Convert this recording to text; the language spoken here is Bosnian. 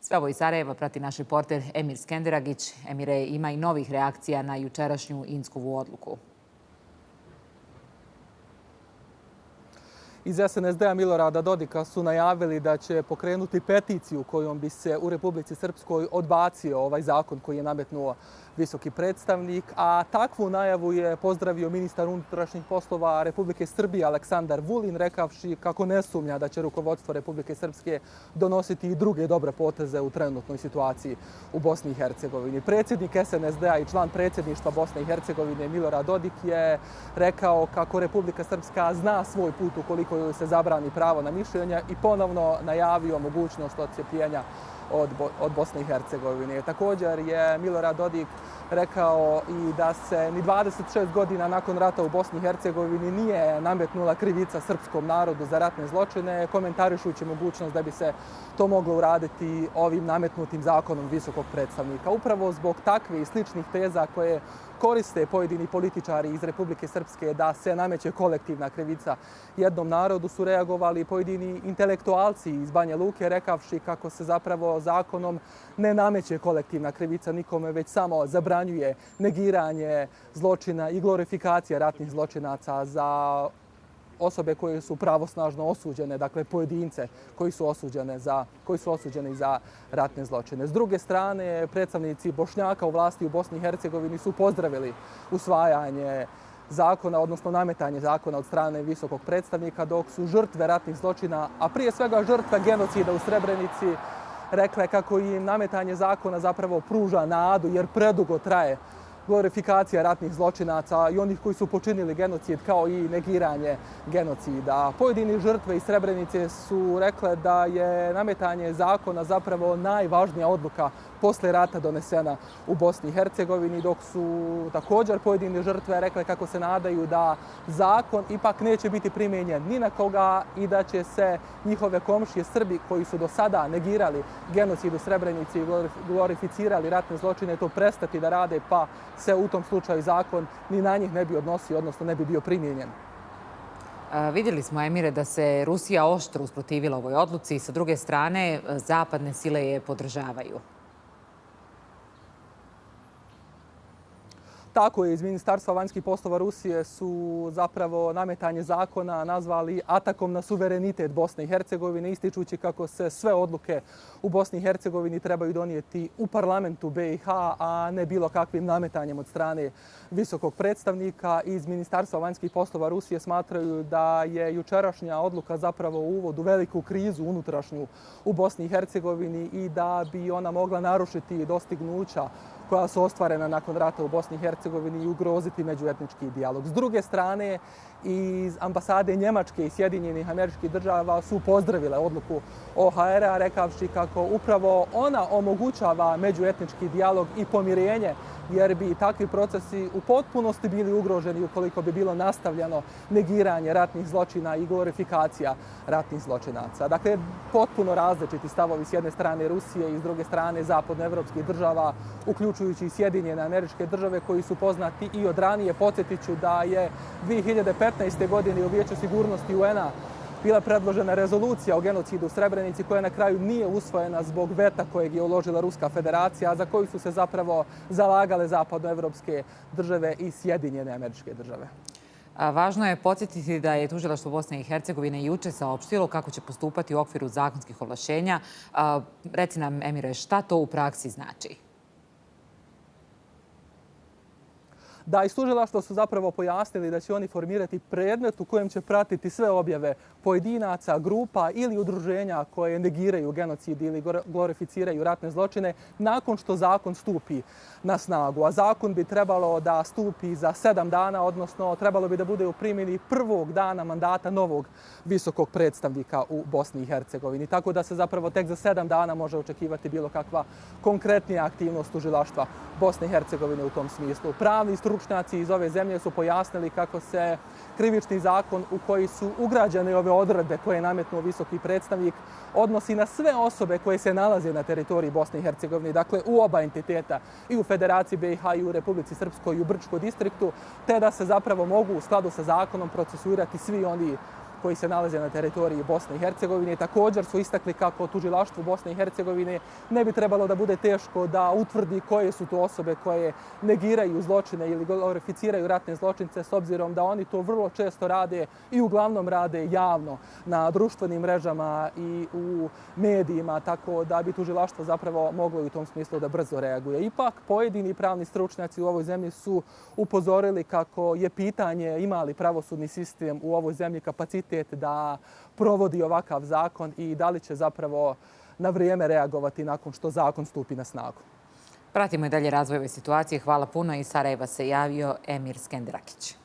Sve ovo iz Sarajeva prati naš reporter Emir Skenderagić. Emire, ima i novih reakcija na jučerašnju Inckovu odluku. Iz SNSD-a Milorada Dodika su najavili da će pokrenuti peticiju kojom bi se u Republici Srpskoj odbacio ovaj zakon koji je nametnuo visoki predstavnik, a takvu najavu je pozdravio ministar unutrašnjih poslova Republike Srbije Aleksandar Vulin, rekavši kako ne sumnja da će rukovodstvo Republike Srpske donositi i druge dobre poteze u trenutnoj situaciji u Bosni i Hercegovini. Predsjednik SNSD-a i član predsjedništva Bosne i Hercegovine Milorad Dodik je rekao kako Republika Srpska zna svoj put ukoliko joj se zabrani pravo na mišljenja i ponovno najavio mogućnost odcjepljenja od Bosne i Hercegovine. Također je Milorad Dodik rekao i da se ni 26 godina nakon rata u Bosni i Hercegovini nije nametnula krivica srpskom narodu za ratne zločine, komentarišući mogućnost da bi se to moglo uraditi ovim nametnutim zakonom visokog predstavnika. Upravo zbog takve i sličnih teza koje koriste pojedini političari iz Republike Srpske da se nameće kolektivna krivica jednom narodu su reagovali pojedini intelektualci iz Banja Luke rekavši kako se zapravo zakonom ne nameće kolektivna krivica nikome, već samo zabranjuje negiranje zločina i glorifikacija ratnih zločinaca za osobe koje su pravosnažno osuđene, dakle pojedince koji su osuđeni za ratne zločine. S druge strane, predstavnici Bošnjaka u vlasti u Bosni i Hercegovini su pozdravili usvajanje zakona, odnosno nametanje zakona od strane visokog predstavnika, dok su žrtve ratnih zločina, a prije svega žrtve genocida u Srebrenici, rekle kako im nametanje zakona zapravo pruža nadu jer predugo traje glorifikacija ratnih zločinaca i onih koji su počinili genocid, kao i negiranje genocida. Pojedini žrtve iz Srebrenice su rekle da je nametanje zakona zapravo najvažnija odluka posle rata donesena u Bosni i Hercegovini, dok su također pojedine žrtve rekle kako se nadaju da zakon ipak neće biti primijenjen ni na koga i da će se njihove komšije Srbi koji su do sada negirali genocid u Srebrenici i glorificirali ratne zločine to prestati da rade, pa se u tom slučaju zakon ni na njih ne bi odnosio, odnosno ne bi bio primijenjen. Vidjeli smo, Emire, da se Rusija oštro usprotivila ovoj odluci i sa druge strane zapadne sile je podržavaju. Tako je, iz Ministarstva vanjskih poslova Rusije su zapravo nametanje zakona nazvali atakom na suverenitet Bosne i Hercegovine, ističući kako se sve odluke u Bosni i Hercegovini trebaju donijeti u parlamentu BiH, a ne bilo kakvim nametanjem od strane visokog predstavnika. Iz Ministarstva vanjskih poslova Rusije smatraju da je jučerašnja odluka zapravo uvod u veliku krizu unutrašnju u Bosni i Hercegovini i da bi ona mogla narušiti dostignuća koja su ostvarena nakon rata u Bosni i Hercegovini i ugroziti međuetnički dijalog. S druge strane, iz ambasade Njemačke i Sjedinjenih Američkih Država su pozdravile odluku OHR-a, rekavši kako upravo ona omogućava međuetnički dijalog i pomirenje, jer bi takvi procesi u potpunosti bili ugroženi ukoliko bi bilo nastavljeno negiranje ratnih zločina i glorifikacija ratnih zločinaca. Dakle, potpuno različiti stavovi s jedne strane Rusije i s druge strane zapadnoevropskih država, uključujući i Sjedinjene Američke Države koji su poznati i od ranije. Podsjetit ću da je 2015. godine u Vijeću sigurnosti UN-a bila predložena rezolucija o genocidu u Srebrenici koja na kraju nije usvojena zbog veta kojeg je uložila Ruska federacija, a za koju su se zapravo zalagale zapadnoevropske države i Sjedinjene Američke Države. Važno je podsjetiti da je Tužilaštvo Bosne i Hercegovine juče saopštilo kako će postupati u okviru zakonskih ovlašćenja. Reci nam, Emire, šta to u praksi znači? Da, iz tužilaštva su zapravo pojasnili da će oni formirati predmet u kojem će pratiti sve objave pojedinaca, grupa ili udruženja koje negiraju genocid ili glorificiraju ratne zločine nakon što zakon stupi na snagu. A zakon bi trebalo da stupi za 7 dana, odnosno trebalo bi da bude u primjeni prvog dana mandata novog visokog predstavnika u Bosni i Hercegovini. Tako da se zapravo tek za 7 dana može očekivati bilo kakva konkretnija aktivnost tužilaštva Bosne i Hercegovine u tom smislu. Pravni stručnjaci iz ove zemlje su pojasnili kako se krivični zakon u koji su ugrađene ove odredbe koje je nametnuo visoki predstavnik odnosi na sve osobe koje se nalaze na teritoriji Bosne i Hercegovine, dakle u oba entiteta, i u Federaciji BiH i u Republici Srpskoj i u Brčkom distriktu, te da se zapravo mogu u skladu sa zakonom procesuirati svi oni koji se nalaze na teritoriji Bosne i Hercegovine. Također su istakli kako tužilaštvu Bosne i Hercegovine ne bi trebalo da bude teško da utvrdi koje su to osobe koje negiraju zločine ili glorificiraju ratne zločince, s obzirom da oni to vrlo često rade i uglavnom rade javno na društvenim mrežama i u medijima, tako da bi tužilaštvo zapravo moglo u tom smislu da brzo reaguje. Ipak, pojedini pravni stručnjaci u ovoj zemlji su upozorili kako je pitanje ima li pravosudni sistem u ovoj zemlji kapacitet da provodi ovakav zakon i da li će zapravo na vrijeme reagovati nakon što zakon stupi na snagu. Pratimo i dalje razvoj ove situacije. Hvala puno. Iz Sarajeva se javio Emir Skenderakić.